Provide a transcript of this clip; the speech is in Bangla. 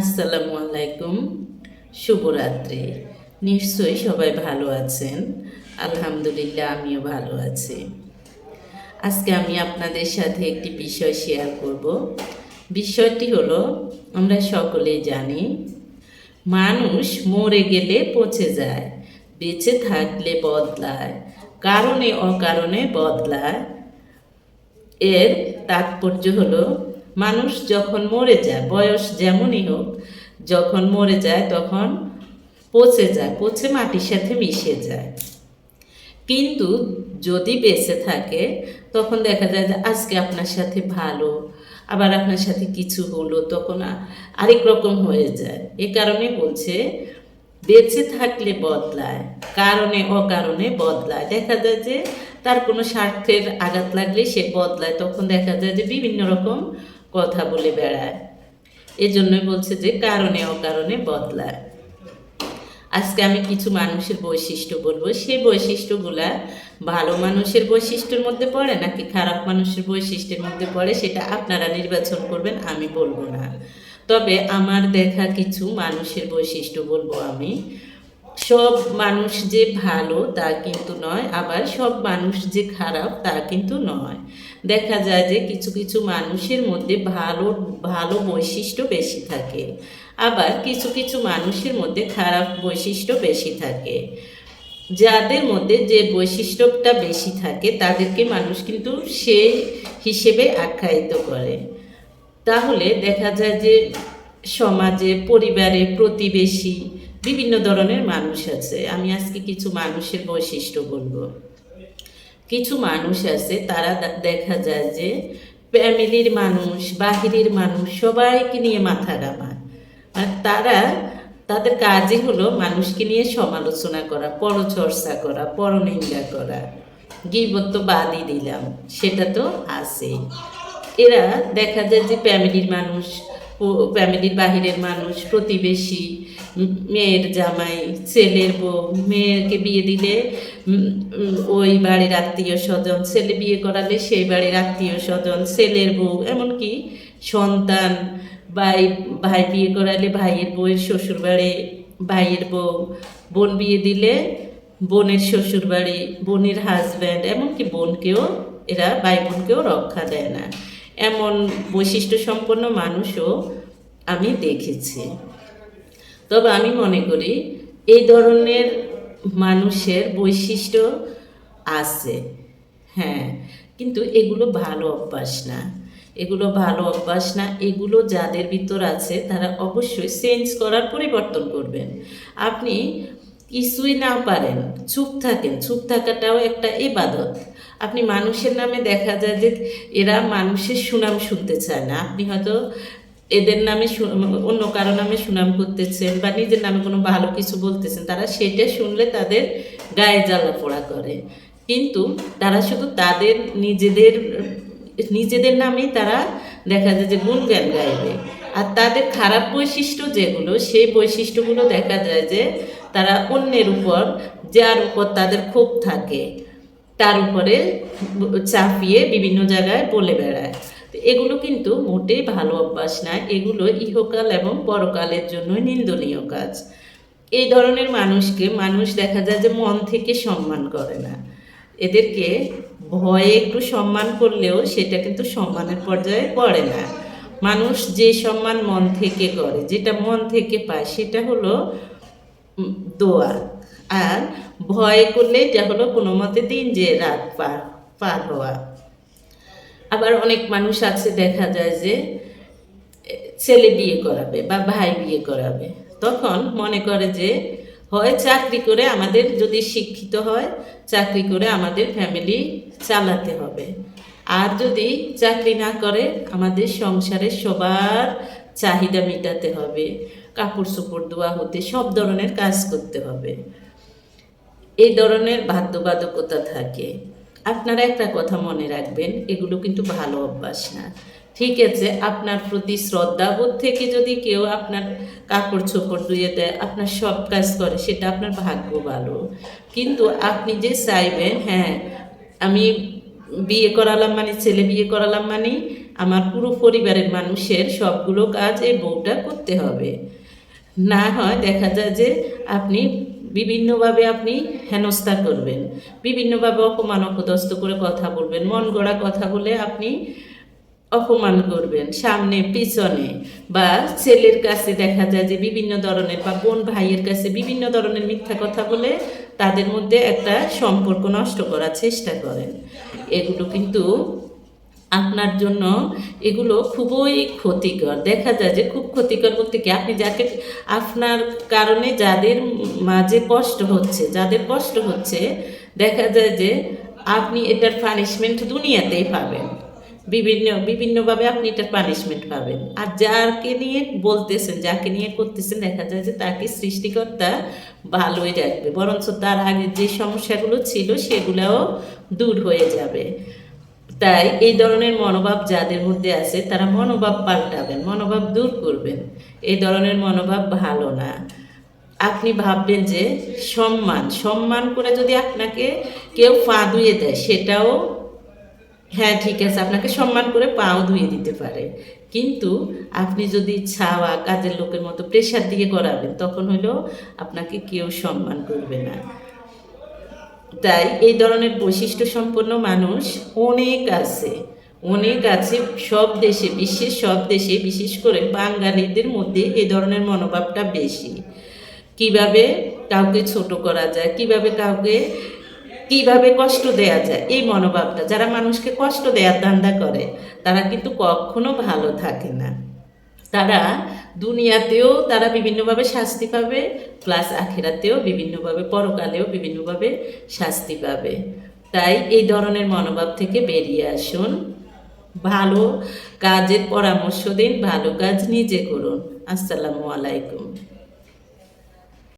আসসালামু আলাইকুম, শুভরাত্রি। নিশ্চয়ই সবাই ভালো আছেন। আলহামদুলিল্লাহ, আমিও ভালো আছি। আজকে আমি আপনাদের সাথে একটি বিষয় শেয়ার করব। বিষয়টি হলো, আমরা সকলেই জানি মানুষ মরে গেলে পচে যায়, বেঁচে থাকলে বদলায়, কারণে অকারণে বদলায়। এর তাৎপর্য হলো, মানুষ যখন মরে যায়, বয়স যেমনই হোক, যখন মরে যায় তখন পচে যায়, পচে মাটির সাথে মিশে যায়। কিন্তু যদি বেঁচে থাকে তখন দেখা যায় যে আজকে আপনার সাথে ভালো, আবার আপনার সাথে কিছু হলো, তখন আরেক রকম হয়ে যায়। এ কারণে বলছে বেঁচে থাকলে বদলায়, কারণে অকারণে বদলায়। দেখা যায় যে তার কোনো স্বার্থের আঘাত লাগলে সে বদলায়, তখন দেখা যায় যে বিভিন্ন রকম কথা বলে বেড়ায়। এজন্যই বলছে যে কারণে অকারণে বদলায়। আজকে আমি কিছু মানুষের বৈশিষ্ট্য বলবো। সেই বৈশিষ্ট্যগুলা ভালো মানুষের বৈশিষ্ট্যের মধ্যে পড়ে নাকি খারাপ মানুষের বৈশিষ্ট্যের মধ্যে পড়ে, সেটা আপনারা নির্বাচন করবেন, আমি বলবো না। তবে আমার দেখা কিছু মানুষের বৈশিষ্ট্য বলবো আমি। সব মানুষ যে ভালো তা কিন্তু নয়, আবার সব মানুষ যে খারাপ তা কিন্তু নয়। দেখা যায় যে কিছু কিছু মানুষের মধ্যে ভালো ভালো বৈশিষ্ট্য বেশি থাকে, আবার কিছু কিছু মানুষের মধ্যে খারাপ বৈশিষ্ট্য বেশি থাকে। যাদের মধ্যে যে বৈশিষ্ট্যটা বেশি থাকে তাদেরকে মানুষ কিন্তু সেই হিসেবে আখ্যায়িত করে। তাহলে দেখা যায় যে সমাজে, পরিবারে, প্রতিবেশী বিভিন্ন ধরনের মানুষ আছে। আমি আজকে কিছু মানুষের বৈশিষ্ট্য বলবো। কিছু মানুষ আছে, তারা দেখা যায় যে ফ্যামিলির মানুষ, বাহিরের মানুষ সবাইকে নিয়ে মাথা ঘামায়। আর তাদের কাজই হলো মানুষকে নিয়ে সমালোচনা করা, পরচর্চা করা, পরনিন্দা করা। গীবত তো বাদই দিলাম, সেটা তো আছেই। এরা দেখা যায় যে ফ্যামিলির মানুষ, ফ্যামিলির বাহিরের মানুষ, প্রতিবেশী, মেয়ের জামাই, ছেলের বউ, মেয়েকে বিয়ে দিলে ওই বাড়ির আত্মীয় স্বজন, ছেলে বিয়ে করালে সেই বাড়ির আত্মীয় স্বজন, ছেলের বউ, এমনকি সন্তান, ভাই ভাই বিয়ে করালে ভাইয়ের বউয়ের শ্বশুর বাড়ি, ভাইয়ের বউ, বোন বিয়ে দিলে বোনের শ্বশুর বাড়ি, বোনের হাজব্যান্ড, এমনকি বোনকেও, এরা ভাই বোনকেও রক্ষা দেয় না। এমন বৈশিষ্ট্য সম্পন্ন মানুষও আমি দেখেছি। তবে আমি মনে করি এই ধরনের মানুষের বৈশিষ্ট্য আছে, হ্যাঁ, কিন্তু এগুলো ভালো অভ্যাস না। এগুলো ভালো অভ্যাস না। এগুলো যাদের ভিতর আছে তারা অবশ্যই চেঞ্জ করার, পরিবর্তন করবেন। আপনি কিছুই না পারেন, চুপ থাকেন, চুপ থাকাটাও একটা ইবাদত। আপনি মানুষের নামে দেখা যায় যে এরা মানুষের সুনাম শুনতে চায় না। আপনি হয়তো এদের নামে অন্য কারো নামে সুনাম করতেছেন বা নিজের নামে কোনো ভালো কিছু বলতেছেন, তারা সেটা শুনলে তাদের গায়ে জ্বালা পোড়া করে। কিন্তু তারা শুধু তাদের নিজেদের নিজেদের নামেই তারা দেখা যায় যে গুণগান গাইবে। আর তাদের খারাপ বৈশিষ্ট্য যেগুলো, সেই বৈশিষ্ট্যগুলো দেখা যায় যে তারা অন্যের উপর, যার উপর তাদের ক্ষোভ থাকে, তার উপরে চাপিয়ে বিভিন্ন জায়গায় বলে বেড়ায়। এগুলো কিন্তু মোটেই ভালো অভ্যাস না। এগুলো ইহকাল এবং পরকালের জন্য নিন্দনীয় কাজ। এই ধরনের মানুষকে মানুষ দেখা যায় যে মন থেকে সম্মান করে না। এদেরকে ভয়ে একটু সম্মান করলেও সেটা কিন্তু সম্মানের পর্যায়ে পড়ে না। মানুষ যে সম্মান মন থেকে করে, যেটা মন থেকে পায়, সেটা হলো দোয়া। আর ভয় করলে এটা হলো কোনো মতে দিন যে রাত পার হওয়া। আবার অনেক মানুষ আছে, দেখা যায় যে ছেলে বিয়ে করাবে বা ভাই বিয়ে করাবে, তখন মনে করে যে হয় চাকরি করে, আমাদের যদি শিক্ষিত হয়, চাকরি করে আমাদের ফ্যামিলি চালাতে হবে, আর যদি চাকরি না করে আমাদের সংসারে সবার চাহিদা মেটাতে হবে, কাপড় চোপড় ধোয়া হতে সব ধরনের কাজ করতে হবে। এই ধরনের বাধ্যবাধকতা থাকে। আপনারা একটা কথা মনে রাখবেন, এগুলো কিন্তু ভালো অভ্যাস না। ঠিক আছে, আপনার প্রতি শ্রদ্ধাবোধ থেকে যদি কেউ আপনার কাপড় চোপড় ধুয়ে দেয়, আপনার সব কাজ করে, সেটা আপনার ভাগ্য ভালো। কিন্তু আপনি যে চাইবেন, হ্যাঁ, আমি বিয়ে করালাম মানে, ছেলে বিয়ে করালাম মানে আমার পুরো পরিবারের মানুষের সবগুলো কাজ এই বউটা করতে হবে। না হয় দেখা যায় যে আপনি বিভিন্নভাবে আপনি হেনস্থা করবেন, বিভিন্নভাবে অপমান অপদস্থ করে কথা বলবেন, মন গড়া কথা বলে আপনি অপমান করবেন সামনে পিছনে, বা ছেলের কাছে দেখা যায় যে বিভিন্ন ধরনের, বা বোন ভাইয়ের কাছে বিভিন্ন ধরনের মিথ্যা কথা বলে তাদের মধ্যে একটা সম্পর্ক নষ্ট করার চেষ্টা করেন। এগুলো কিন্তু আপনার জন্য, এগুলো খুবই ক্ষতিকর। দেখা যায় যে খুব ক্ষতিকর বলতে কি, আপনি যাকে, আপনার কারণে যাদের মাঝে কষ্ট হচ্ছে, যাদের কষ্ট হচ্ছে, দেখা যায় যে আপনি এটার পানিশমেন্ট দুনিয়াতেই পাবেন, বিভিন্নভাবে আপনি এটার পানিশমেন্ট পাবেন। আর যাকে নিয়ে বলতেছেন, যাকে নিয়ে করতেছেন, দেখা যায় যে তাকে সৃষ্টিকর্তা ভালোই রাখবে, বরঞ্চ তার আগে যে সমস্যাগুলো ছিল সেগুলোও দূর হয়ে যাবে। তাই এই ধরনের মনোভাব যাদের মধ্যে আছে তারা মনোভাব পাল্টাবেন, মনোভাব দূর করবেন। এই ধরনের মনোভাব ভালো না। আপনি ভাববেন যে সম্মান সম্মান করে যদি আপনাকে কেউ পা ধুয়ে দেয়, সেটাও হ্যাঁ ঠিক আছে, আপনাকে সম্মান করে পাও ধুয়ে দিতে পারে, কিন্তু আপনি যদি ছাওয়া কাজের লোকের মতো প্রেশার দিয়ে করাবেন, তখন হলেও আপনাকে কেউ সম্মান করবে না। তাই এই ধরনের বৈশিষ্ট্য সম্পন্ন মানুষ অনেক আছে, অনেক আছে সব দেশে, বিশ্বের সব দেশে, বিশেষ করে বাঙালিদের মধ্যে এই ধরনের মনোভাবটা বেশি। কিভাবে কাউকে ছোট করা যায়, কিভাবে কষ্ট দেয়া যায়, এই মনোভাবটা, যারা মানুষকে কষ্ট দেওয়ার ধান্দা করে তারা কিন্তু কখনো ভালো থাকে না। তারা দুনিয়াতেও তারা বিভিন্নভাবে শাস্তি পাবে, প্লাস আখেরাতেও বিভিন্নভাবে, পরকালেও বিভিন্নভাবে শাস্তি পাবে। তাই এই ধরনের মনোভাব থেকে বেরিয়ে আসুন, ভালো কাজের পরামর্শ দিন, ভালো কাজ নিজে করুন। আসসালামু আলাইকুম।